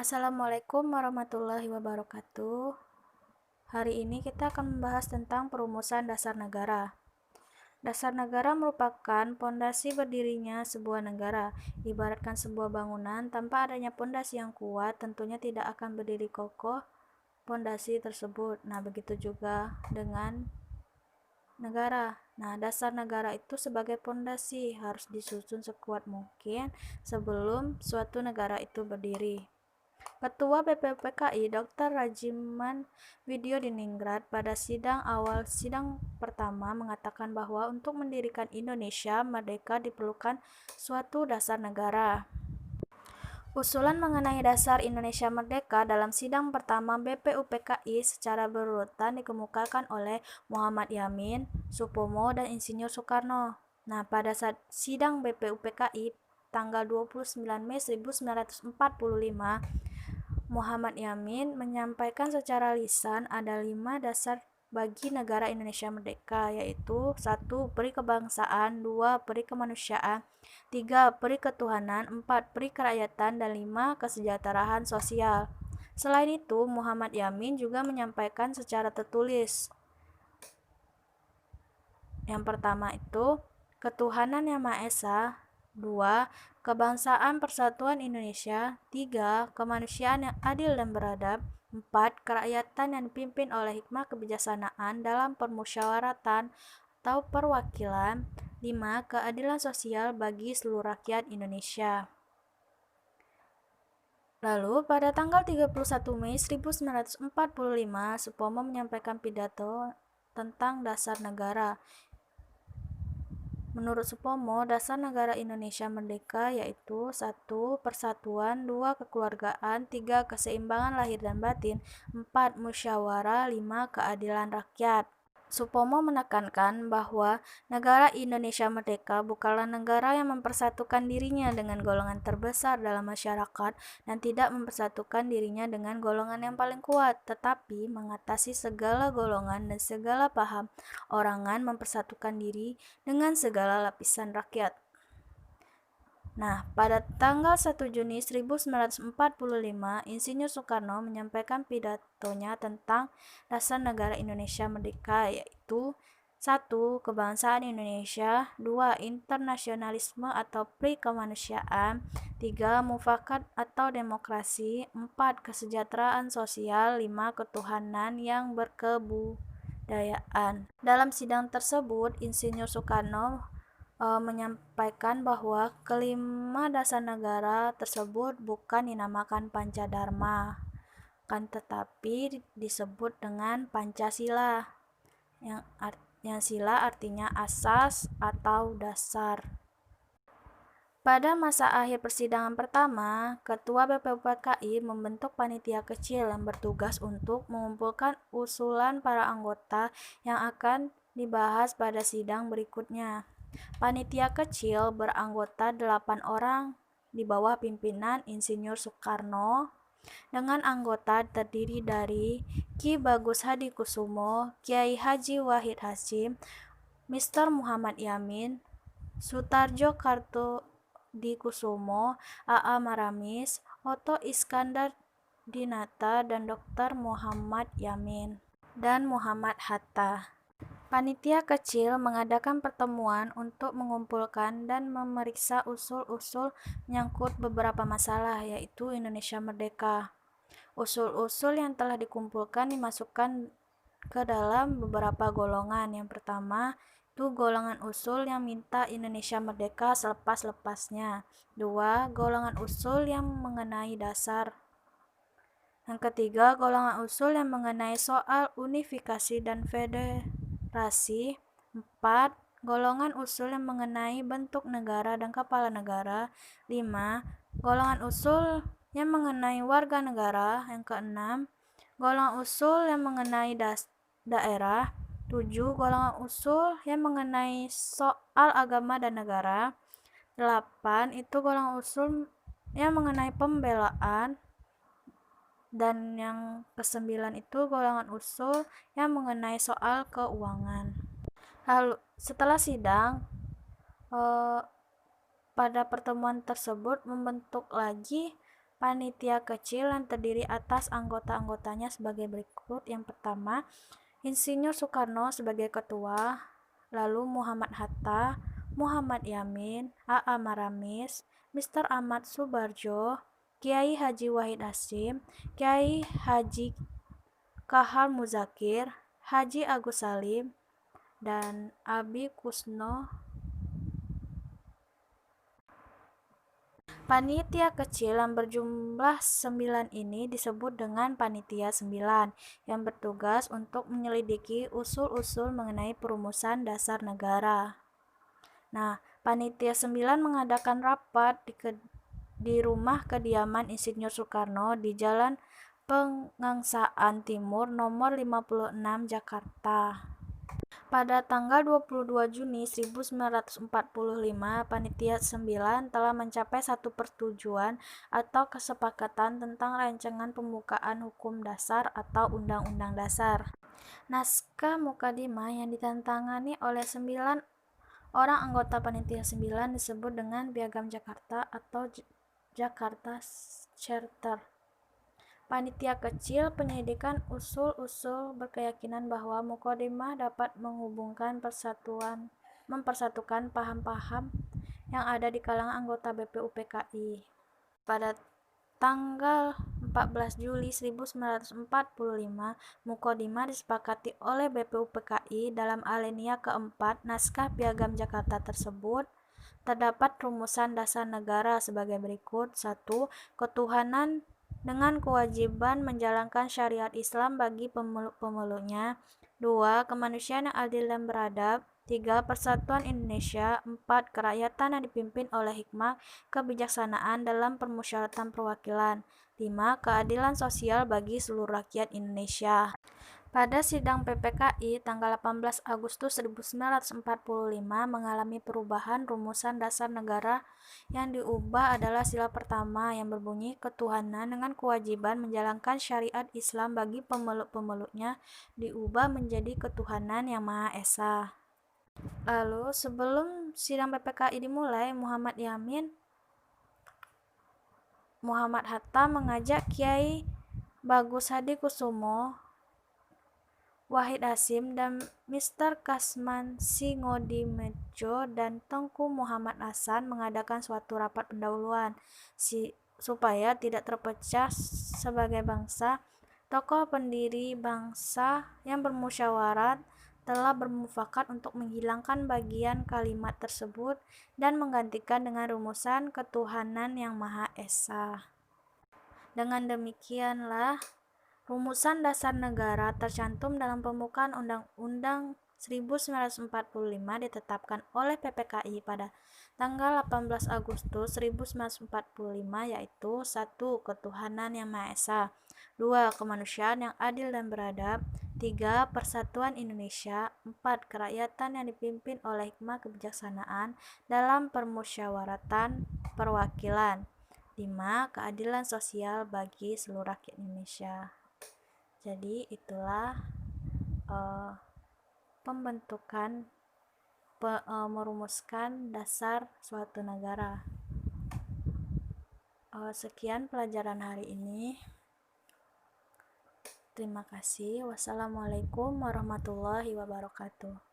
Assalamualaikum warahmatullahi wabarakatuh. Hari ini kita akan membahas tentang perumusan dasar negara. Dasar negara merupakan pondasi berdirinya sebuah negara. Ibaratkan sebuah bangunan, tanpa adanya pondasi yang kuat, tentunya tidak akan berdiri kokoh pondasi tersebut. Nah, begitu juga dengan negara. Nah, dasar negara itu sebagai pondasi harus disusun sekuat mungkin sebelum suatu negara itu berdiri. Ketua BPUPKI Dr. Rajiman Widyodiningrat pada sidang pertama mengatakan bahwa untuk mendirikan Indonesia merdeka diperlukan suatu dasar negara. Usulan mengenai dasar Indonesia merdeka dalam sidang pertama BPUPKI secara berurutan dikemukakan oleh Muhammad Yamin, Supomo, dan Insinyur Soekarno. Nah, pada saat sidang BPUPKI tanggal 29 Mei 1945, Muhammad Yamin menyampaikan secara lisan ada 5 dasar bagi negara Indonesia merdeka, yaitu 1. Peri kebangsaan, 2. Peri kemanusiaan, 3. Peri ketuhanan, 4. Peri kerakyatan, dan 5. Kesejahteraan sosial. Selain itu, Muhammad Yamin juga menyampaikan secara tertulis. Yang pertama itu, ketuhanan yang Maha Esa, 2. Kebangsaan Persatuan Indonesia, 3. Kemanusiaan yang adil dan beradab, 4. Kerakyatan yang dipimpin oleh hikmah kebijaksanaan dalam permusyawaratan atau perwakilan, 5. Keadilan sosial bagi seluruh rakyat Indonesia. Lalu, pada tanggal 31 Mei 1945, Supomo menyampaikan pidato tentang dasar negara. Menurut Supomo, dasar negara Indonesia merdeka yaitu 1. Persatuan, 2. Kekeluargaan, 3. Keseimbangan lahir dan batin, 4. Musyawarah, 5. Keadilan rakyat. Supomo menekankan bahwa negara Indonesia merdeka bukanlah negara yang mempersatukan dirinya dengan golongan terbesar dalam masyarakat dan tidak mempersatukan dirinya dengan golongan yang paling kuat, tetapi mengatasi segala golongan dan segala paham orangan, mempersatukan diri dengan segala lapisan rakyat. Nah, pada tanggal 1 Juni 1945, Insinyur Soekarno menyampaikan pidatonya tentang dasar negara Indonesia merdeka, yaitu 1. Kebangsaan Indonesia, 2. Internasionalisme atau pri kemanusiaan, 3. Mufakat atau demokrasi, 4. Kesejahteraan sosial, 5. Ketuhanan yang berkebudayaan. Dalam sidang tersebut, Insinyur Soekarno menyampaikan bahwa kelima dasar negara tersebut bukan dinamakan Pancadharma, kan tetapi disebut dengan Pancasila, yang sila artinya asas atau dasar. Pada masa akhir persidangan pertama, Ketua BPUPKI membentuk panitia kecil yang bertugas untuk mengumpulkan usulan para anggota yang akan dibahas pada sidang berikutnya. Panitia kecil beranggota 8 orang di bawah pimpinan Insinyur Soekarno, dengan anggota terdiri dari Ki Bagus Hadikusumo, Kiai Haji Wahid Hasyim, Mr. Muhammad Yamin, Sutarjo Kartodikusumo, A.A. Maramis, Otto Iskandar Dinata, dan Dr. Muhammad Yamin dan Muhammad Hatta. Panitia kecil mengadakan pertemuan untuk mengumpulkan dan memeriksa usul-usul menyangkut beberapa masalah, yaitu Indonesia merdeka. Usul-usul yang telah dikumpulkan dimasukkan ke dalam beberapa golongan. Yang pertama, itu golongan usul yang minta Indonesia merdeka selepas-lepasnya. 2. Golongan usul yang mengenai dasar. Yang ketiga, golongan usul yang mengenai soal unifikasi dan federasi. 4. Golongan usul yang mengenai bentuk negara dan kepala negara. 5. Golongan usul yang mengenai warga negara. Yang keenam, golongan usul yang mengenai daerah. 7. Golongan usul yang mengenai soal agama dan negara. 8. Itu golongan usul yang mengenai pembelaan. Dan yang ke-9 itu golongan usul yang mengenai soal keuangan. Lalu setelah sidang, pada pertemuan tersebut membentuk lagi panitia kecil yang terdiri atas anggota-anggotanya sebagai berikut. Yang pertama, Insinyur Soekarno sebagai ketua, lalu Muhammad Hatta, Muhammad Yamin, A.A. Maramis, Mr. Ahmad Subarjo, Kiai Haji Wahid Hasyim, Kiai Haji Kahal Muzakir, Haji Agus Salim, dan Abi Kusno. Panitia kecil yang berjumlah 9 ini disebut dengan Panitia 9 yang bertugas untuk menyelidiki usul-usul mengenai perumusan dasar negara. Nah, Panitia 9 mengadakan rapat di rumah kediaman Insinyur Soekarno di Jalan Pengangsaan Timur nomor 56 Jakarta. Pada tanggal 22 Juni 1945, Panitia 9 telah mencapai satu persetujuan atau kesepakatan tentang rancangan pembukaan hukum dasar atau Undang-Undang Dasar. Naskah Mukadimah yang ditantangani oleh 9 orang anggota Panitia 9 disebut dengan Piagam Jakarta atau Jakarta Charter. Panitia kecil penyelidikan usul-usul berkeyakinan bahwa Mukadimah dapat mempersatukan paham-paham yang ada di kalangan anggota BPUPKI. Pada tanggal 14 Juli 1945, Mukadimah disepakati oleh BPUPKI. Dalam alinea keempat naskah Piagam Jakarta tersebut terdapat rumusan dasar negara sebagai berikut. 1. Ketuhanan dengan kewajiban menjalankan syariat Islam bagi pemeluk-pemeluknya. 2. Kemanusiaan yang adil dan beradab. 3. Persatuan Indonesia. 4. Kerakyatan yang dipimpin oleh hikmah kebijaksanaan dalam permusyawaratan perwakilan. 5. Keadilan sosial bagi seluruh rakyat Indonesia. Pada sidang PPKI tanggal 18 Agustus 1945 mengalami perubahan. Rumusan dasar negara yang diubah adalah sila pertama yang berbunyi ketuhanan dengan kewajiban menjalankan syariat Islam bagi pemeluk-pemeluknya diubah menjadi ketuhanan yang Maha Esa. Lalu sebelum sidang PPKI dimulai, Muhammad Yamin, Muhammad Hatta mengajak Kiai Bagus Hadi Kusumo, Wahid Hasyim, dan Mr. Kasman Singodimedjo dan Tengku Muhammad Hasan mengadakan suatu rapat pendahuluan supaya tidak terpecah sebagai bangsa. Tokoh pendiri bangsa yang bermusyawarat telah bermufakat untuk menghilangkan bagian kalimat tersebut dan menggantikan dengan rumusan ketuhanan yang Maha Esa. Dengan demikianlah rumusan dasar negara tercantum dalam pembukaan Undang-Undang 1945 ditetapkan oleh PPKI pada tanggal 18 Agustus 1945, yaitu 1. Ketuhanan yang Maha Esa. 2. Kemanusiaan yang adil dan beradab. 3. Persatuan Indonesia. 4. Kerakyatan yang dipimpin oleh hikmah kebijaksanaan dalam permusyawaratan perwakilan. 5. Keadilan sosial bagi seluruh rakyat Indonesia. Jadi itulah pembentukan merumuskan dasar suatu negara. Sekian pelajaran hari ini. Terima kasih. Wassalamualaikum warahmatullahi wabarakatuh.